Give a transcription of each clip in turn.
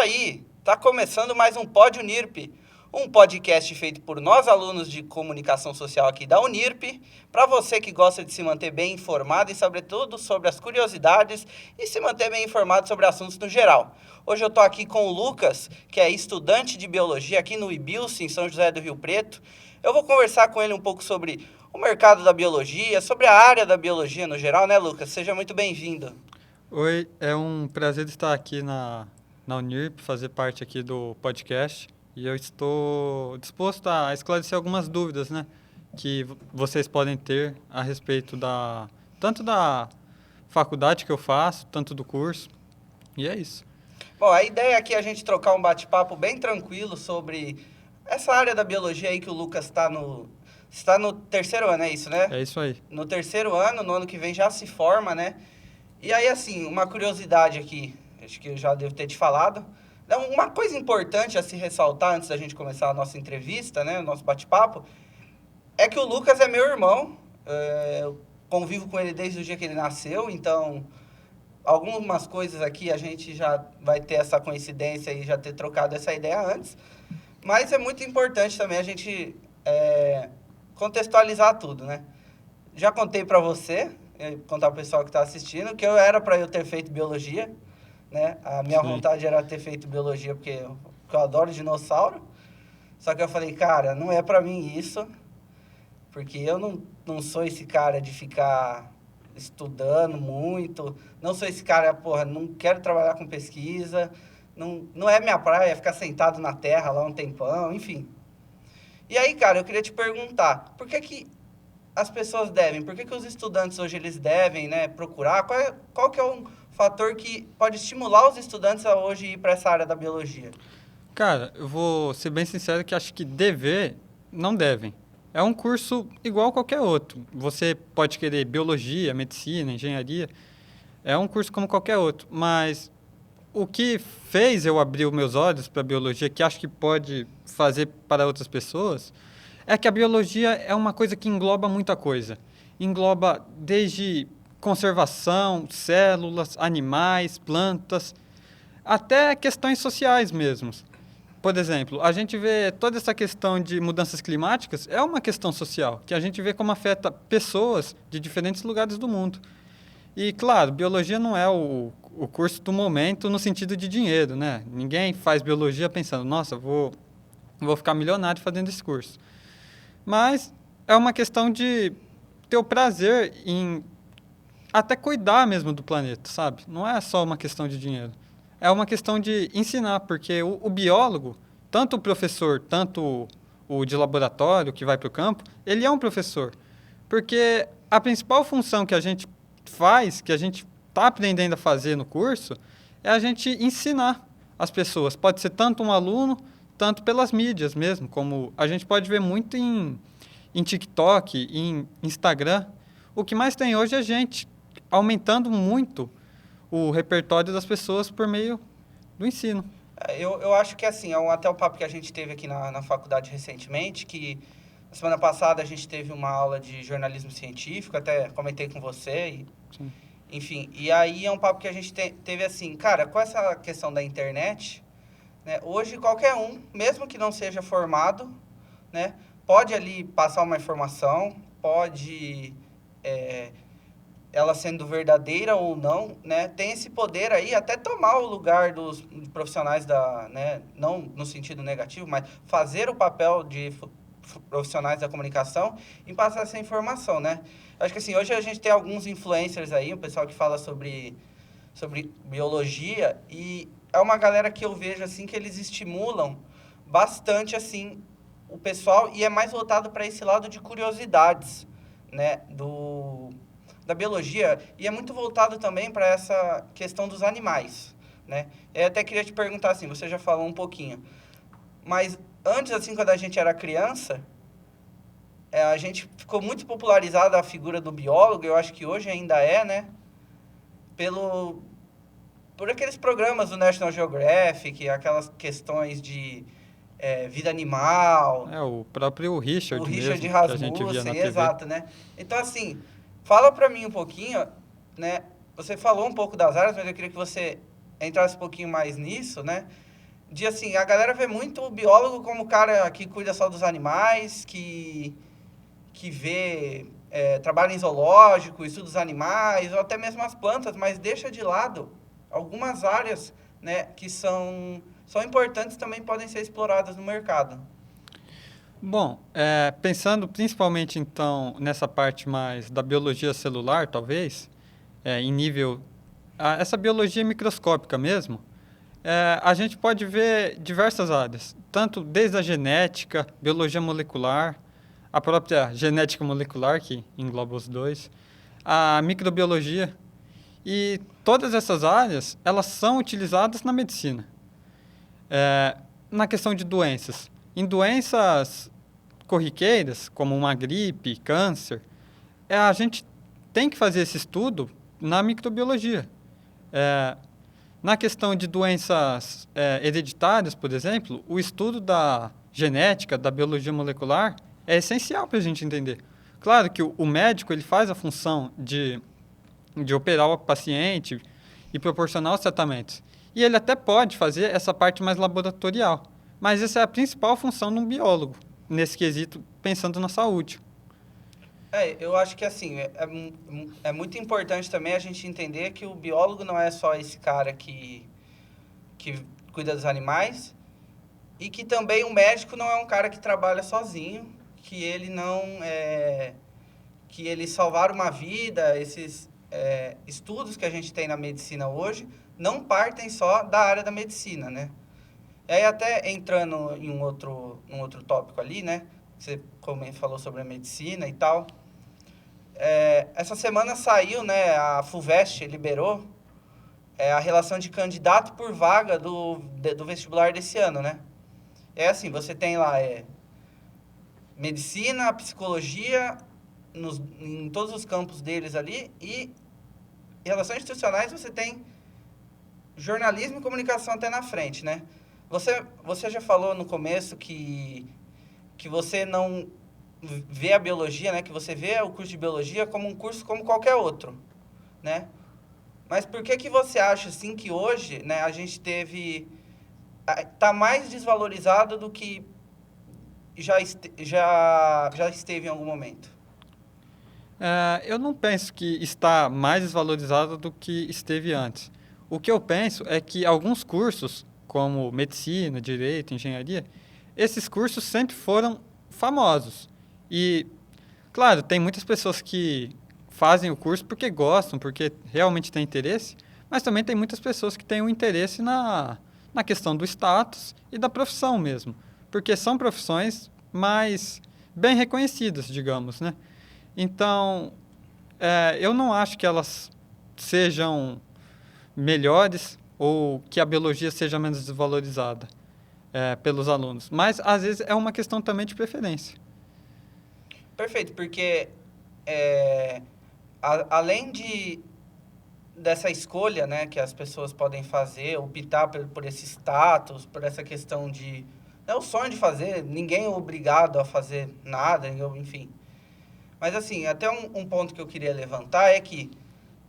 aí, tá começando mais um Pod Unirp, um podcast feito por nós alunos de comunicação social aqui da Unirp, para você que gosta de se manter bem informado e sobretudo sobre as curiosidades e se manter bem informado sobre assuntos no geral. Hoje eu tô aqui com o Lucas, que é estudante de biologia aqui no IBILS, em São José do Rio Preto. Eu vou conversar com ele um pouco sobre o mercado da biologia, sobre a área da biologia no geral, né, Lucas? Seja muito bem-vindo. Oi, é um prazer estar aqui na Unirp, fazer parte aqui do podcast. E eu estou disposto a esclarecer algumas dúvidas, né, que vocês podem ter a respeito tanto da faculdade que eu faço, tanto do curso. E é isso. Bom, a ideia aqui é a gente trocar um bate-papo bem tranquilo sobre essa área da biologia aí que o Lucas está no terceiro ano, é isso, né? É isso aí. No terceiro ano, no ano que vem já se forma, né? E aí, assim, uma curiosidade aqui, acho que eu já devo ter te falado. Uma coisa importante a se ressaltar antes da gente começar a nossa entrevista, né? O nosso bate-papo, é que o Lucas é meu irmão. Eu convivo com ele desde o dia que ele nasceu, então algumas coisas aqui a gente já vai ter essa coincidência e já ter trocado essa ideia antes. Mas é muito importante também a gente contextualizar tudo, né? Já contei para você, contar para o pessoal que está assistindo, que era para eu ter feito biologia, né? A minha Sim. vontade era ter feito biologia porque eu adoro dinossauro. Só que eu falei, cara, não é para mim isso, porque eu não sou esse cara de ficar estudando muito, não sou esse cara, porra, não quero trabalhar com pesquisa, não é minha praia ficar sentado na terra lá um tempão, enfim. E aí, cara, eu queria te perguntar, por que as pessoas devem, por que os estudantes hoje eles devem, né, procurar, qual que é um fator que pode estimular os estudantes a hoje ir para essa área da biologia? Cara, eu vou ser bem sincero que acho que dever não devem. É um curso igual qualquer outro. Você pode querer biologia, medicina, engenharia. É um curso como qualquer outro, mas o que fez eu abrir os meus olhos para a biologia, que acho que pode fazer para outras pessoas, é que a biologia é uma coisa que engloba muita coisa. Engloba desde conservação, células, animais, plantas, até questões sociais mesmo. Por exemplo, a gente vê toda essa questão de mudanças climáticas, é uma questão social, que a gente vê como afeta pessoas de diferentes lugares do mundo. E, claro, biologia não é o curso do momento no sentido de dinheiro, né? Ninguém faz biologia pensando, nossa, vou ficar milionário fazendo esse curso. Mas é uma questão de ter o prazer em até cuidar mesmo do planeta, sabe? Não é só uma questão de dinheiro. É uma questão de ensinar, porque o biólogo, tanto o professor, tanto o de laboratório que vai para o campo, ele é um professor. Porque a principal função que a gente faz, que a gente está aprendendo a fazer no curso, é a gente ensinar as pessoas. Pode ser tanto um aluno, tanto pelas mídias mesmo, como a gente pode ver muito em TikTok, em Instagram. O que mais tem hoje é gente aumentando muito o repertório das pessoas por meio do ensino. Eu acho que assim, até o papo que a gente teve aqui na faculdade recentemente, que na semana passada a gente teve uma aula de jornalismo científico, até comentei com você, Sim. enfim, e aí é um papo que a gente teve assim, cara, com essa questão da internet, né, hoje qualquer um, mesmo que não seja formado, né, pode ali passar uma informação, pode, ela sendo verdadeira ou não, né, tem esse poder aí até tomar o lugar dos profissionais né, não no sentido negativo, mas fazer o papel de profissionais da comunicação em passar essa informação, né? Acho que assim, hoje a gente tem alguns influencers aí, o pessoal que fala sobre biologia, e é uma galera que eu vejo assim que eles estimulam bastante assim o pessoal e é mais voltado para esse lado de curiosidades, né, da biologia, e é muito voltado também para essa questão dos animais, né? Eu até queria te perguntar assim, você já falou um pouquinho, mas antes, assim, quando a gente era criança, a gente ficou muito popularizada a figura do biólogo, eu acho que hoje ainda é, né? Por aqueles programas do National Geographic, aquelas questões de vida animal, É o próprio o Richard Richard mesmo, que a gente via na Rasmussen, TV. exato, né? Então, assim, fala pra mim um pouquinho, né? Você falou um pouco das áreas, mas eu queria que você entrasse um pouquinho mais nisso, né? de assim, a galera vê muito o biólogo como o cara que cuida só dos animais, que vê, trabalha em zoológico, estuda os animais, ou até mesmo as plantas, mas deixa de lado algumas áreas, né, que são importantes, também podem ser exploradas no mercado. Bom, pensando principalmente então nessa parte mais da biologia celular, talvez, em nível, essa biologia microscópica mesmo, a gente pode ver diversas áreas, tanto desde a genética, biologia molecular, a própria genética molecular, que engloba os dois, a microbiologia, e todas essas áreas, elas são utilizadas na medicina. É, na questão de doenças, em doenças corriqueiras, como uma gripe, câncer, a gente tem que fazer esse estudo na microbiologia. É, na questão de doenças hereditárias, por exemplo, o estudo da genética, da biologia molecular, é essencial para a gente entender. Claro que o médico ele faz a função de operar o paciente e proporcionar os tratamentos. E ele até pode fazer essa parte mais laboratorial. Mas essa é a principal função de um biólogo, nesse quesito, pensando na saúde. Eu acho que assim, é muito importante também a gente entender que o biólogo não é só esse cara que cuida dos animais, e que também o médico não é um cara que trabalha sozinho, que ele não é, que ele salvar uma vida, esses estudos que a gente tem na medicina hoje, não partem só da área da medicina, né? E aí até entrando em um outro tópico ali, né? Você como falou sobre a medicina e tal. Essa semana saiu, né? A FUVEST liberou a relação de candidato por vaga do vestibular desse ano, né? É assim, você tem lá medicina, psicologia, em todos os campos deles ali, e relações institucionais você tem jornalismo e comunicação até na frente, né? Você já falou no começo que você não vê a biologia, né? Que você vê o curso de biologia como um curso como qualquer outro, né? Mas por que que você acha, assim, que hoje, né, a gente tá mais desvalorizado do que já esteve em algum momento? Eu não penso que está mais desvalorizado do que esteve antes. O que eu penso é que alguns cursos, como medicina, direito, engenharia, esses cursos sempre foram famosos. E, claro, tem muitas pessoas que fazem o curso porque gostam, porque realmente têm interesse, mas também tem muitas pessoas que têm um interesse na questão do status e da profissão mesmo, porque são profissões mais bem reconhecidas, digamos, né? Então, eu não acho que elas sejam melhores ou que a biologia seja menos desvalorizada pelos alunos, mas às vezes é uma questão também de preferência. Perfeito, porque é, além dessa escolha, né, que as pessoas podem fazer, optar por esse status, por essa questão de... É o sonho de fazer, ninguém é obrigado a fazer nada, enfim. Mas assim, até um ponto que eu queria levantar é que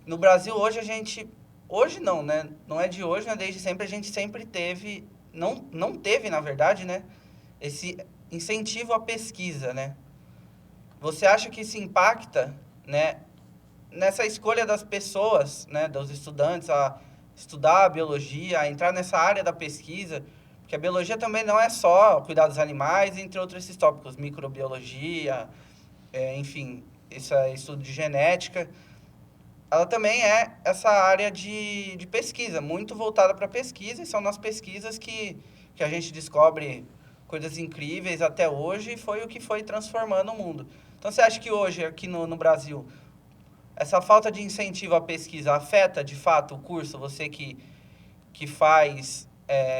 no Brasil hoje a gente... Hoje não, né? Não é de hoje, né? Desde sempre a gente sempre teve... Não teve, na verdade, né? Esse incentivo à pesquisa, né? Você acha que isso impacta, né, nessa escolha das pessoas, né, dos estudantes a estudar a biologia, a entrar nessa área da pesquisa? Porque a biologia também não é só cuidar dos animais, entre outros esses tópicos, microbiologia, enfim, esse estudo de genética. Ela também é essa área de pesquisa, muito voltada para pesquisa, e são nas pesquisas que a gente descobre coisas incríveis até hoje, e foi o que foi transformando o mundo. Então, você acha que hoje, aqui no Brasil, essa falta de incentivo à pesquisa afeta, de fato, o curso? Você que faz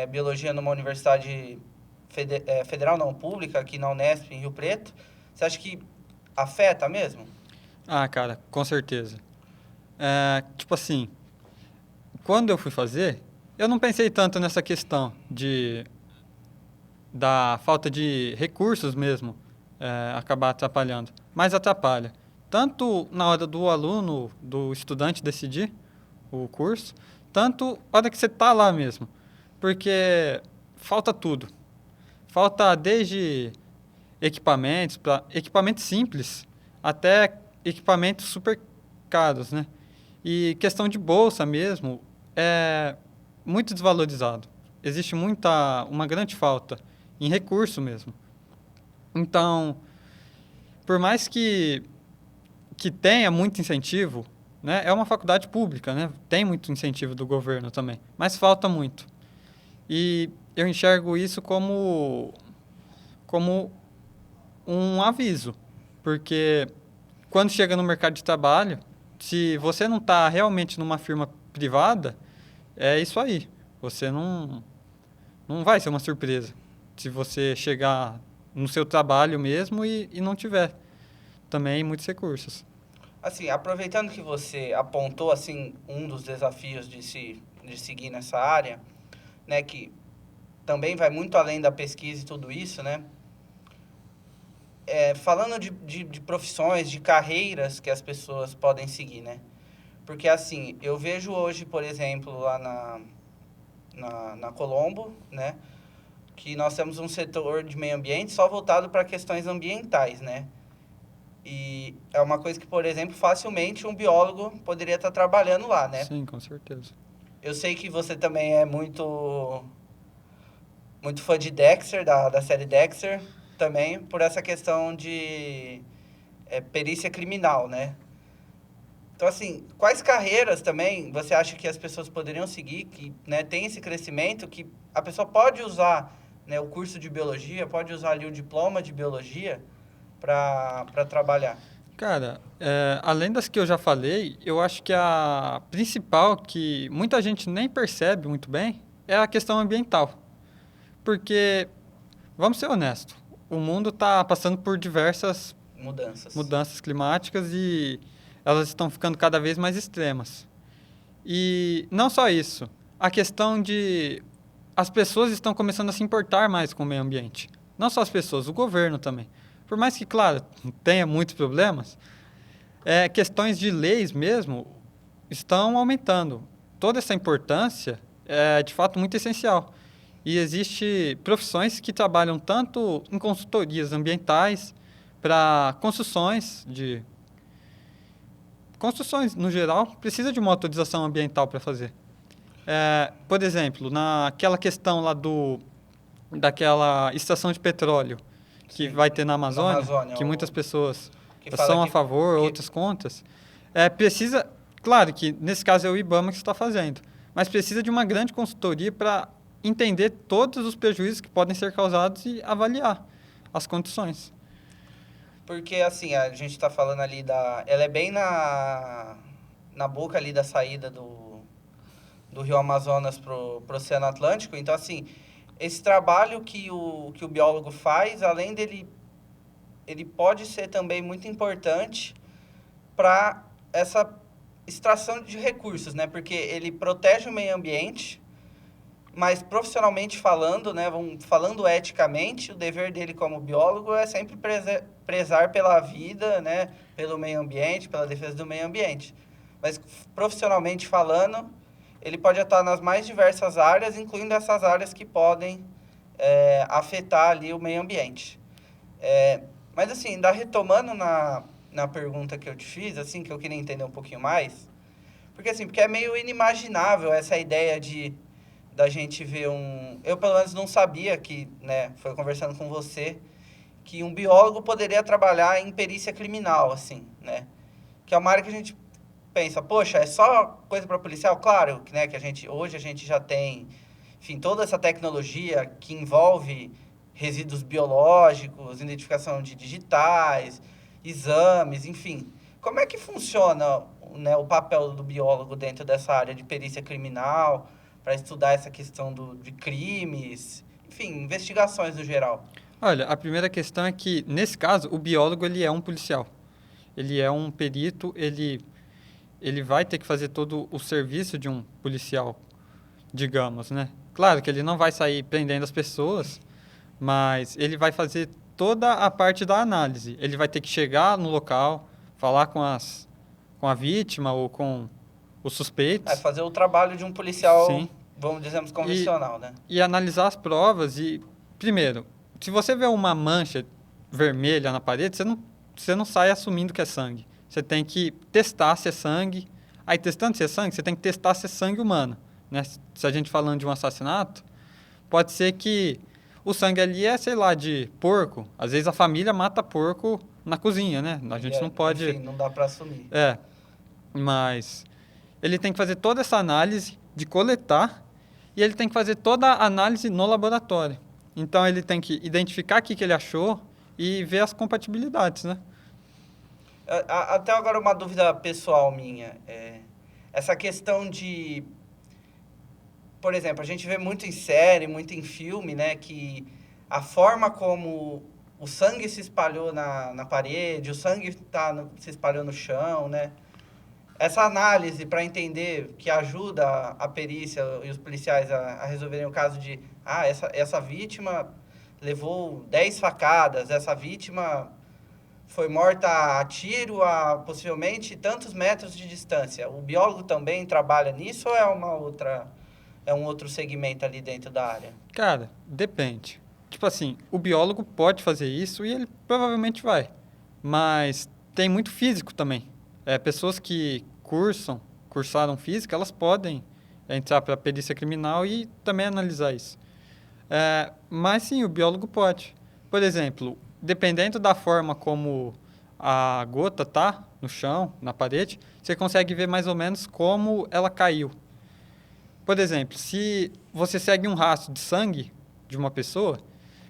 biologia numa universidade federal, não, pública, aqui na Unesp, em Rio Preto, você acha que afeta mesmo? Ah, cara, com certeza. Tipo assim, quando eu fui fazer, eu não pensei tanto nessa questão da falta de recursos mesmo acabar atrapalhando, mas atrapalha. Tanto na hora do aluno, do estudante decidir o curso, tanto na hora que você está lá mesmo. Porque falta tudo. Falta desde equipamentos simples até equipamentos super caros, né? E questão de bolsa mesmo é muito desvalorizado. Existe uma grande falta em recurso mesmo. Então, por mais que tenha muito incentivo, né? É uma faculdade pública, né? Tem muito incentivo do governo também, mas falta muito. E eu enxergo isso como um aviso, porque quando chega no mercado de trabalho, se você não está realmente numa firma privada, é isso aí. Você não vai ser uma surpresa se você chegar no seu trabalho mesmo e não tiver também muitos recursos. Assim, aproveitando que você apontou assim um dos desafios de seguir nessa área, né, que também vai muito além da pesquisa e tudo isso, né? Falando de profissões, de carreiras que as pessoas podem seguir, né? Porque, assim, eu vejo hoje, por exemplo, lá na Colombo, né? Que nós temos um setor de meio ambiente só voltado para questões ambientais, né? E é uma coisa que, por exemplo, facilmente um biólogo poderia estar trabalhando lá, né? Sim, com certeza. Eu sei que você também é muito fã de Dexter, da série Dexter, também por essa questão de perícia criminal, né? Então, assim, quais carreiras também você acha que as pessoas poderiam seguir, que, né, tem esse crescimento, que a pessoa pode usar, né, o curso de biologia, pode usar ali o diploma de biologia para trabalhar? Cara, além das que eu já falei, eu acho que a principal, que muita gente nem percebe muito bem, é a questão ambiental. Porque, vamos ser honestos, o mundo está passando por diversas Mudanças. mudanças climáticas e elas estão ficando cada vez mais extremas. E não só isso, a questão de as pessoas estão começando a se importar mais com o meio ambiente. Não só as pessoas, o governo também. Por mais que, claro, tenha muitos problemas, questões de leis mesmo estão aumentando. Toda essa importância é, de fato, muito essencial. E existe profissões que trabalham tanto em consultorias ambientais para construções no geral, precisa de uma autorização ambiental para fazer. Por exemplo, naquela questão lá daquela estação de petróleo que Sim, vai ter na na Amazônia, Amazônia, que muitas pessoas que fala são a favor, que outras contas, precisa, claro que nesse caso é o IBAMA que está fazendo, mas precisa de uma grande consultoria para entender todos os prejuízos que podem ser causados e avaliar as condições. porque, assim, a gente está falando ali ela é bem na boca ali da saída do Rio Amazonas pro Oceano Atlântico. Então, assim, esse trabalho que o biólogo faz, além dele, ele pode ser também muito importante para essa extração de recursos, né? Porque ele protege o meio ambiente, mas profissionalmente falando, né, falando eticamente, o dever dele como biólogo é sempre prezar pela vida, né, pelo meio ambiente, pela defesa do meio ambiente. Mas profissionalmente falando, ele pode atuar nas mais diversas áreas, incluindo essas áreas que podem afetar ali o meio ambiente. Mas assim, ainda retomando na pergunta que eu te fiz, assim, que eu queria entender um pouquinho mais, porque é meio inimaginável essa ideia da gente ver eu pelo menos não sabia que, né, foi conversando com você, que um biólogo poderia trabalhar em perícia criminal, assim, né? Que é uma área que a gente pensa, poxa, é só coisa para policial? Claro, né, que hoje a gente já tem, enfim, toda essa tecnologia que envolve resíduos biológicos, identificação de digitais, exames, enfim. Como é que funciona, né, o papel do biólogo dentro dessa área de perícia criminal, para estudar essa questão de crimes, enfim, investigações no geral? Olha, a primeira questão é que, nesse caso, o biólogo ele é um policial. Ele é um perito, ele vai ter que fazer todo o serviço de um policial, digamos, né? Claro que ele não vai sair prendendo as pessoas, mas ele vai fazer toda a parte da análise. Ele vai ter que chegar no local, falar com a vítima ou com os suspeitos. Fazer o trabalho de um policial Sim. Vamos dizer convencional, né? E analisar as provas e, primeiro, se você vê uma mancha vermelha na parede, você não sai assumindo que é sangue. Você tem que testar se é sangue. Aí, testando se é sangue, você tem que testar se é sangue humano, né? Se a gente falando de um assassinato, pode ser que o sangue ali é, sei lá, de porco. Às vezes a família mata porco na cozinha, né? A gente não pode... Enfim, não dá para assumir. Mas ele tem que fazer toda essa análise de coletar e ele tem que fazer toda a análise no laboratório. Então, ele tem que identificar o que ele achou e ver as compatibilidades, né? Até agora uma dúvida pessoal minha. Essa questão de... Por exemplo, a gente vê muito em série, muito em filme, né? Que a forma como o sangue se espalhou na parede, o sangue se espalhou no chão, né? Essa análise para entender que ajuda a perícia e os policiais a resolverem o caso de... essa vítima levou 10 facadas, essa vítima foi morta a tiro a possivelmente tantos metros de distância. O biólogo também trabalha nisso ou é um outro segmento ali dentro da área? Cara, depende. Tipo assim, o biólogo pode fazer isso e ele provavelmente vai. Mas tem muito físico também. Pessoas que cursaram física, elas podem entrar para a perícia criminal e também analisar isso. Mas sim, o biólogo pode. Por exemplo, dependendo da forma como a gota tá no chão, na parede, você consegue ver mais ou menos como ela caiu. Por exemplo, se você segue um rastro de sangue de uma pessoa,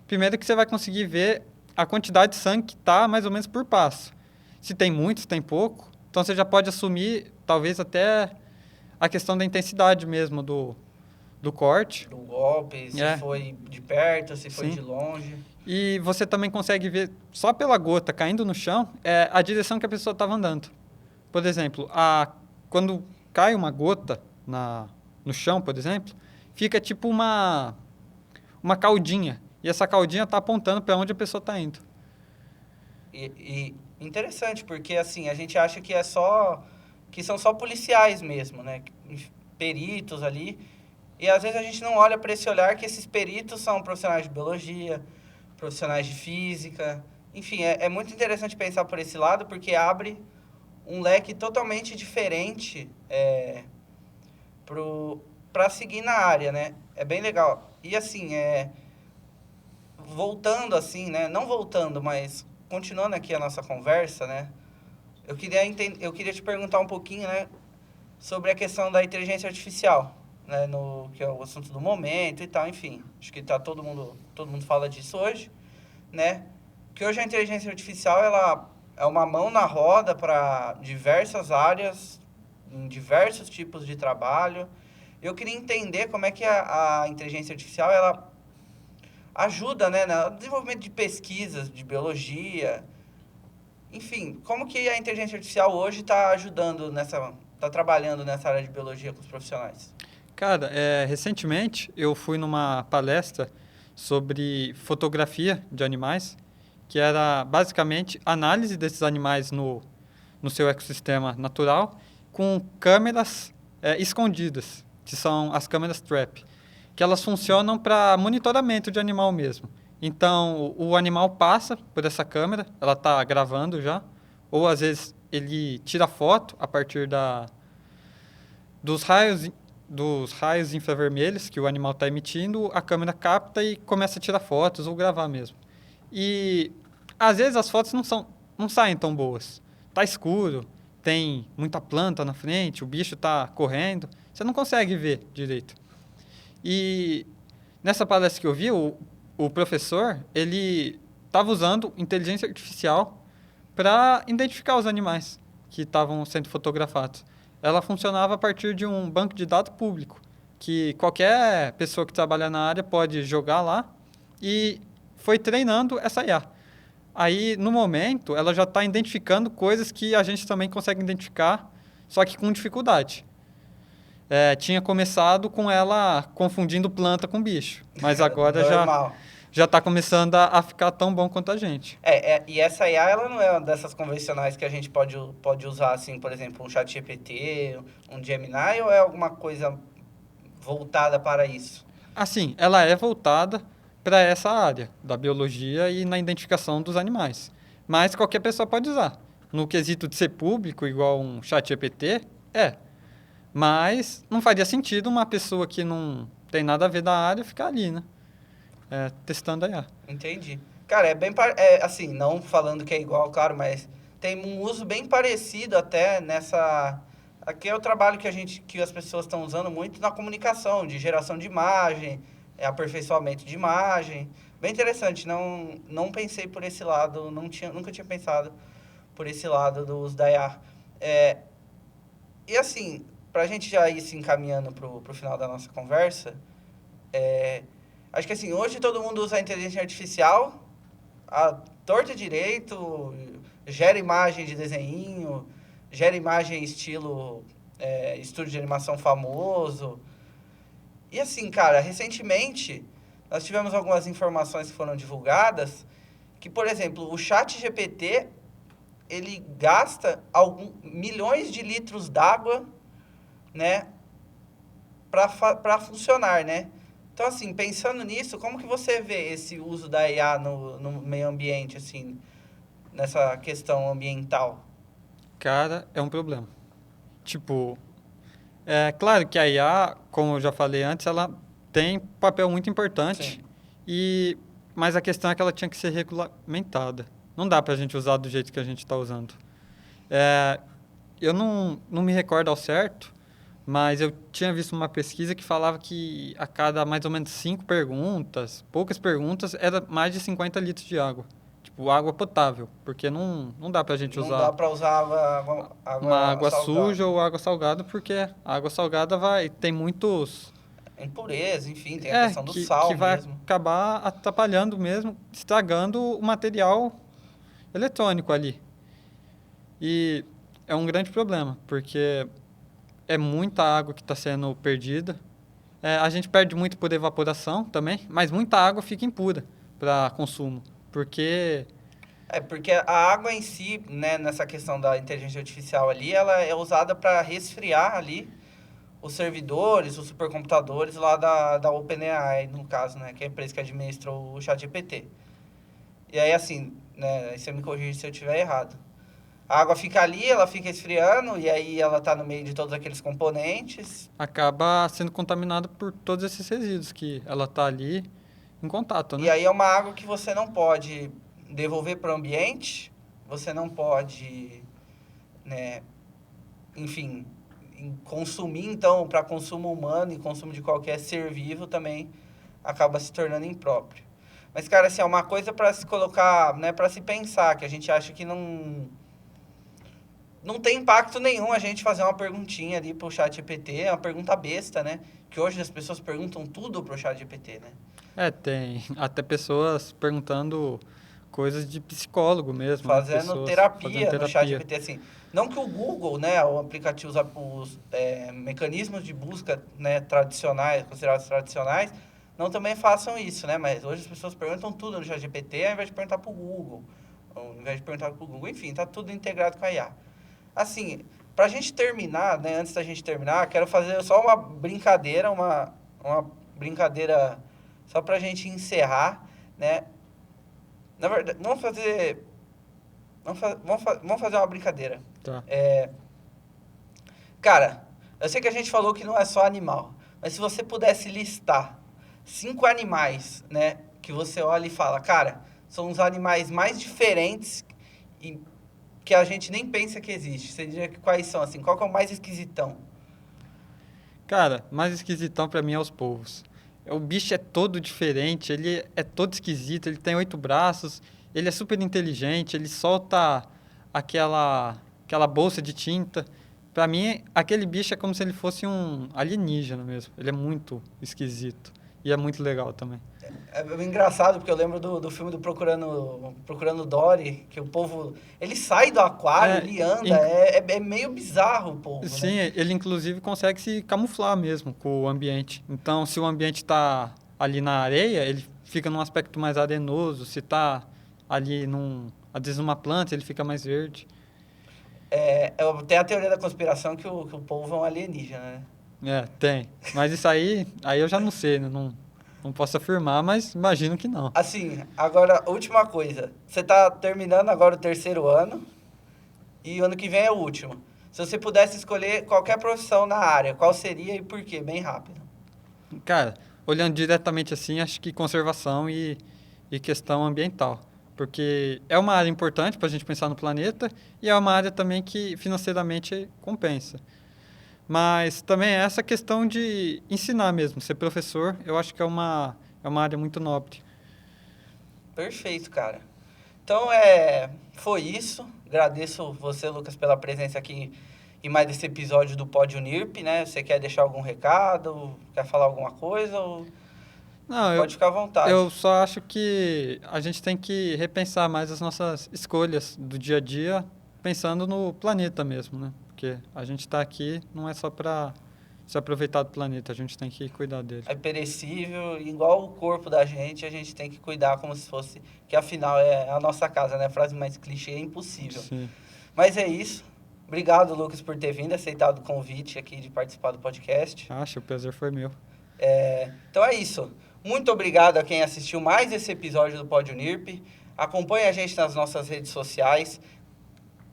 primeiro que você vai conseguir ver a quantidade de sangue que está mais ou menos por passo. Se tem muito, se tem pouco, então você já pode assumir talvez até a questão da intensidade mesmo do corte. Do golpe, se foi de perto, se foi Sim. de longe. E você também consegue ver, só pela gota caindo no chão, a direção que a pessoa estava andando. Por exemplo, quando cai uma gota no chão, por exemplo, fica tipo uma caudinha. E essa caudinha está apontando para onde a pessoa está indo. E interessante, porque assim, a gente acha que que são só policiais mesmo, né? Peritos ali. E às vezes a gente não olha para esse olhar que esses peritos são profissionais de biologia, profissionais de física. Enfim, é muito interessante pensar por esse lado, porque abre um leque totalmente diferente para seguir na área, né? É bem legal. E assim, voltando assim, né? Não voltando, mas continuando aqui a nossa conversa, né? Eu queria te perguntar um pouquinho, né? Sobre a questão da inteligência artificial, né? Que é o assunto do momento e tal, enfim. Acho que todo mundo fala disso hoje, né? Que hoje a inteligência artificial, ela é uma mão na roda para diversas áreas, em diversos tipos de trabalho. Eu queria entender como é que a inteligência artificial, ela ajuda, né, no desenvolvimento de pesquisas de biologia. Enfim, como que a inteligência artificial hoje está ajudando está trabalhando nessa área de biologia com os profissionais? Cara, recentemente eu fui numa palestra sobre fotografia de animais, que era basicamente análise desses animais no seu ecossistema natural com câmeras escondidas, que são as câmeras trap, que elas funcionam para monitoramento de animal mesmo. Então, o animal passa por essa câmera, ela está gravando já, ou às vezes ele tira foto a partir dos raios infravermelhos que o animal está emitindo, a câmera capta e começa a tirar fotos ou gravar mesmo. E às vezes as fotos não saem tão boas. Tá escuro, tem muita planta na frente, o bicho está correndo, você não consegue ver direito. E nessa palestra que eu vi, o professor, ele estava usando inteligência artificial para identificar os animais que estavam sendo fotografados. Ela funcionava a partir de um banco de dados público, que qualquer pessoa que trabalha na área pode jogar lá, e foi treinando essa IA. Aí, no momento, ela já está identificando coisas que a gente também consegue identificar, só que com dificuldade. Tinha começado com ela confundindo planta com bicho, mas agora já está começando a ficar tão bom quanto a gente. E essa IA, ela não é uma dessas convencionais que a gente pode usar, assim, por exemplo, um ChatGPT, um Gemini, ou é alguma coisa voltada para isso? Assim, ela é voltada para essa área da biologia e na identificação dos animais. Mas qualquer pessoa pode usar. No quesito de ser público, igual um chat GPT, é. Mas não faria sentido uma pessoa que não tem nada a ver da área ficar ali, né? Testando a IA. Entendi. Cara, é assim, não falando que é igual, claro, mas tem um uso bem parecido até nessa. Aqui é o trabalho que as pessoas estão usando muito na comunicação, de geração de imagem, aperfeiçoamento de imagem. Bem interessante, não pensei por esse lado, nunca tinha pensado por esse lado do uso da IA. É, e assim, para a gente já ir se encaminhando pro final da nossa conversa, é, acho que assim, hoje todo mundo usa a inteligência artificial, a torta e direito, gera imagem de desenho, gera imagem estilo estúdio de animação famoso. E assim, cara, recentemente nós tivemos algumas informações que foram divulgadas que, por exemplo, o chat GPT, ele gasta milhões de litros d'água, né, para funcionar, né? Então, assim, pensando nisso, como que você vê esse uso da IA no meio ambiente, assim, nessa questão ambiental? Cara, é um problema. Tipo, é claro que a IA, como eu já falei antes, ela tem papel muito Sim. importante, e mas a questão é que ela tinha que ser regulamentada. Não dá para a gente usar do jeito que a gente está usando. É, eu não me recordo ao certo, mas eu tinha visto uma pesquisa que falava que a cada mais ou menos 5 perguntas, poucas perguntas, era mais de 50 litros de água. Tipo, água potável, porque não dá pra gente Não dá usar para usar uma água água suja salgada. ou água salgada, porque a água salgada tem muitos... Impureza, enfim, tem a questão do que sal vai mesmo. acabar atrapalhando mesmo, estragando o material eletrônico ali. E é um grande problema, porque é muita água que está sendo perdida. A gente perde muito por evaporação também, mas muita água fica impura para consumo, porque É, porque a água em si, né, nessa questão da inteligência artificial ali, ela é usada para resfriar ali os servidores, os supercomputadores lá da OpenAI, no caso, né, que é a empresa que administra o ChatGPT. E aí, assim, né, aí você me corrige se eu estiver errado. A água fica ali, ela fica esfriando, e aí ela tá no meio de todos aqueles componentes. acaba sendo contaminada por todos esses resíduos que ela está ali em contato, E né? aí é uma água que você não pode devolver para o ambiente, você não pode, né, enfim, consumir, então, para consumo humano e consumo de qualquer ser vivo também acaba se tornando impróprio. Mas, cara, assim, é uma coisa para se colocar, né, para se pensar, que a gente acha que não tem impacto nenhum a gente fazer uma perguntinha ali pro chat GPT, é uma pergunta besta, né? Que hoje as pessoas perguntam tudo pro chat GPT, né? Tem até pessoas perguntando coisas de psicólogo mesmo, né? Fazendo Pessoas fazendo terapia no chat terapia. GPT, assim. Não que o Google, né, o aplicativo, os mecanismos de busca, né, tradicionais, considerados tradicionais, não também façam isso, né? Mas hoje as pessoas perguntam tudo no chat GPT ao invés de perguntar pro Google. Ao invés de perguntar pro Google. Enfim, tá tudo integrado com a IA. Assim, pra gente terminar, né, antes da gente terminar, quero fazer só uma brincadeira só pra gente encerrar, né? Na verdade, vamos fazer uma brincadeira. Tá. Cara, eu sei que a gente falou que não é só animal, mas se você pudesse listar 5 animais, né, que você olha e fala, cara, são os animais mais diferentes e que a gente nem pensa que existe. Você diria que quais são, assim? Qual que é o mais esquisitão? Cara, mais esquisitão pra mim é os polvos. O bicho é todo diferente, ele é todo esquisito, ele tem 8 braços, ele é super inteligente, ele solta aquela bolsa de tinta. Pra mim, aquele bicho é como se ele fosse um alienígena mesmo. Ele é muito esquisito. E é muito legal também. É engraçado, porque eu lembro do filme do Procurando Dory, que o povo, ele sai do aquário, É, ele anda, inc- é meio bizarro o povo, sim, né? ele inclusive consegue se camuflar mesmo com o ambiente. Então, se o ambiente está ali na areia, ele fica num aspecto mais arenoso. Se está ali às vezes numa planta, ele fica mais verde. Tem a teoria da conspiração que o povo é um alienígena, né? Tem. Mas isso aí eu já não sei, né? Não posso afirmar, mas imagino que não. Assim, agora, última coisa. Você tá terminando agora o 3º ano e o ano que vem é o último. Se você pudesse escolher qualquer profissão na área, qual seria e por quê? Bem rápido. Cara, olhando diretamente assim, acho que conservação e questão ambiental. Porque é uma área importante para a gente pensar no planeta e é uma área também que financeiramente compensa. Mas também é essa questão de ensinar mesmo, ser professor, eu acho que é uma área muito nobre. Perfeito, cara. Então, foi isso. Agradeço você, Lucas, pela presença aqui em mais esse episódio do Pod Unirp, né? Você quer deixar algum recado? Quer falar alguma coisa? Não, Pode ficar à vontade. eu só acho que a gente tem que repensar mais as nossas escolhas do dia a dia, pensando no planeta mesmo, né? Porque a gente está aqui não é só para se aproveitar do planeta, a gente tem que cuidar dele. É perecível, igual o corpo da gente, a gente tem que cuidar como se fosse, que afinal é a nossa casa, né? Frase mais clichê é impossível. Sim. Mas é isso. Obrigado, Lucas, por ter vindo, aceitado o convite aqui de participar do podcast. Acho, o prazer foi meu. Então é isso. Muito obrigado a quem assistiu mais esse episódio do Pod Unirp. Acompanhe a gente nas nossas redes sociais.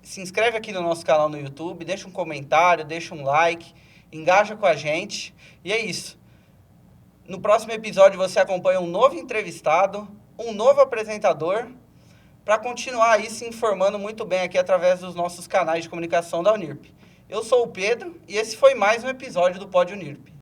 Se inscreve aqui no nosso canal no YouTube, deixa um comentário, deixa um like, engaja com a gente. E é isso. No próximo episódio você acompanha um novo entrevistado, um novo apresentador, para continuar aí se informando muito bem aqui através dos nossos canais de comunicação da Unirp. Eu sou o Pedro e esse foi mais um episódio do Pod Unirp.